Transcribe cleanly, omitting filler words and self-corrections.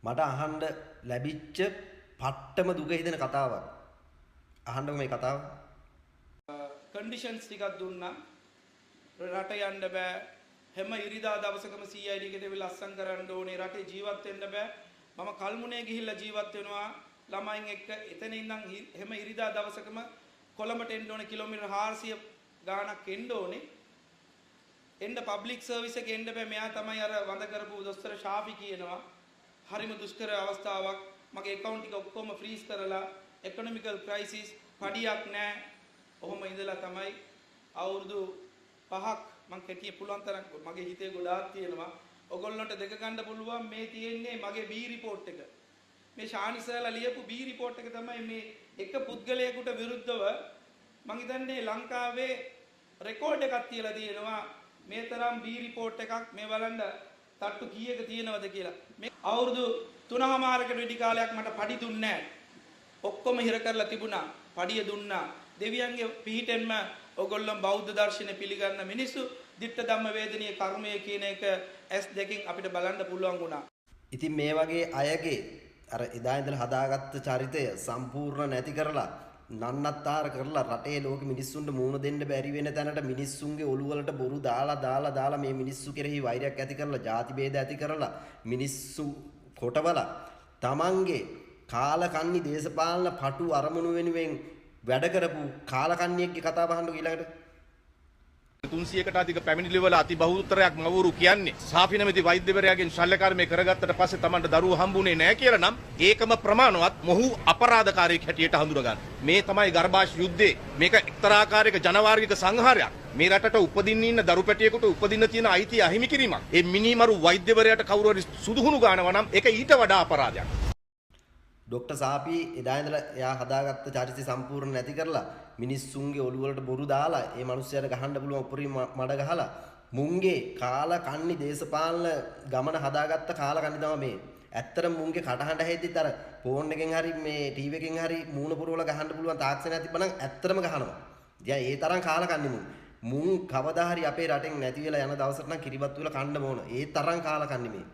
මට අහන්න ලැබිච්ච පට්ටම දුක හිතෙන කතාවක්. අහන්නකො මේ කතාව. කන්ඩිෂන්ස් ටිකක් දුන්නා. රට යන්න බෑ. හැම ඉරිදා දවසකම CID එකට වෙලා අස්සම් කරන්න ඕනේ. රටේ ජීවත් වෙන්න බෑ. මම කල්මුනේ ගිහිල්ලා ජීවත් වෙනවා ළමයින් එක්ක. එතන ඉඳන් හැම ඉරිදා දවසකම කොළඹට එන්න ඕනේ කිලෝමීටර් 400 ගාණක් එන්න ඕනේ. එන්න පබ්ලික් සර්විස් එකේ එන්න බෑ. මෙයා තමයි අර වඳ කරපු දොස්තර ශාෆි කියනවා. හරිම දුෂ්කර අවස්ථාවක්. මගේ account එක ඔක්කොම freeze කරලා economical crisis පඩියක් නැහැ. ඔහොම ඉඳලා තමයි අවුරුදු 5ක් මං කැටිය පුළුවන් තරම් මගේ හිතේ ගොඩාක් තියෙනවා. ඔයගොල්ලන්ට දෙක ගන්න පුළුවන් මේ තියෙන්නේ මගේ B report එක. මේ ශානිසලා ලියපු B report එක තමයි මේ එක පුද්ගලයෙකුට විරුද්ධව මං හිතන්නේ ලංකාවේ රෙකෝඩ් එකක් තියලා තියෙනවා. මේ තරම් B report එකක් මේ බලන්න තට්ටු කීයක තියෙනවද කියලා. මේ අවුරුදු 3මාරකට වැඩි කාලයක් මට පඩි දුන්නේ නැහැ. ඔක්කොම හිර කරලා තිබුණා. පඩිය දුන්නා. දෙවියන්ගේ පිහිටෙන්ම ඔයගොල්ලෝ බෞද්ධ දර්ශනය පිළිගන්න මිනිස්සු ditta ධම්ම වේදනීය කර්මය කියන එක S2කින් අපිට බලන්න පුළුවන් වුණා. ඉතින් මේ වගේ අයගේ අර එදා ඉඳලා හදාගත්ත චරිතය සම්පූර්ණ නැති කරලා නන්නත්තර කරලා රටේ ලෝක මිනිස්සුන්ට මූණ දෙන්න බැරි වෙන තැනට මිනිස්සුන්ගේ ඔළුව වලට බොරු දාලා මේ මිනිස්සු කෙරෙහි වෛරයක් ඇති කරලා ಜಾති ભેද ඇති කරලා මිනිස්සු කොටවලා තමන්ගේ කාලකන්ණි දේශපාලන පටු අරමුණු වෙනුවෙන් වැඩ කරපු කාලකන්ණියෙක්ගේ කතාව අහන්නකො ඊළඟට. 300කට අධික පැමිණිලි වල අති බහුතරයක් මවුරු කියන්නේ සාපිනමෙති වෛද්‍යවරයාගෙන් ශල්‍යකර්මය කරගත්තට පස්සේ Tamanට දරුවෝ හම්බුනේ නැහැ කියලා නම් ඒකම ප්‍රමාණවත් මොහු අපරාධකාරයෙක් හැටියට හඳුනා ගන්න. මේ තමයි ගර්භාෂ යුද්ධේ. මේක එක්තරා ආකාරයක ජනවාර්ගික සංහාරයක්. මේ රටට උපදින්න ඉන්න දරු පැටියෙකුට උපදින්න තියෙන අයිතිය අහිමි කිරීමක්. ඒ මිනිමරු වෛද්‍යවරයාට කවුරු හරි සුදුහුණු ගන්නවා නම් ඒක ඊට වඩා අපරාධයක්. ડોક્ટર සාපි එදා ඉඳලා එයා හදාගත්ත චරිතය සම්පූර්ණ නැති කරලා මිනිස්සුන්ගේ ඔළුව වලට බොරු දාලා ඒ මිනිස්සයාට ගහන්න පුළුවන් උපරිම මඩ ගහලා මුංගේ කාලකන්ණි දේශපාලන ගමන හදාගත්ත කාලකන්ණි තමයි මේ. ඇත්තටම මුංගේ කටහඬ ඇහෙද්දිත් අර ෆෝන් එකෙන් හරි මේ ටීවී එකෙන් හරි මූණ පුරවලා ගහන්න පුළුවන් තාක්ෂණයක් තිබ්බනම් ඇත්තටම ගහනවා. දැන් ඒ තරම් කාලකන්ණි මුං කවදා හරි අපේ රටෙන් නැති වෙලා යන දවසට නම් කිරිබත් වල කන්න ඕන. ඒ තරම් කාලකන්ණි මේ.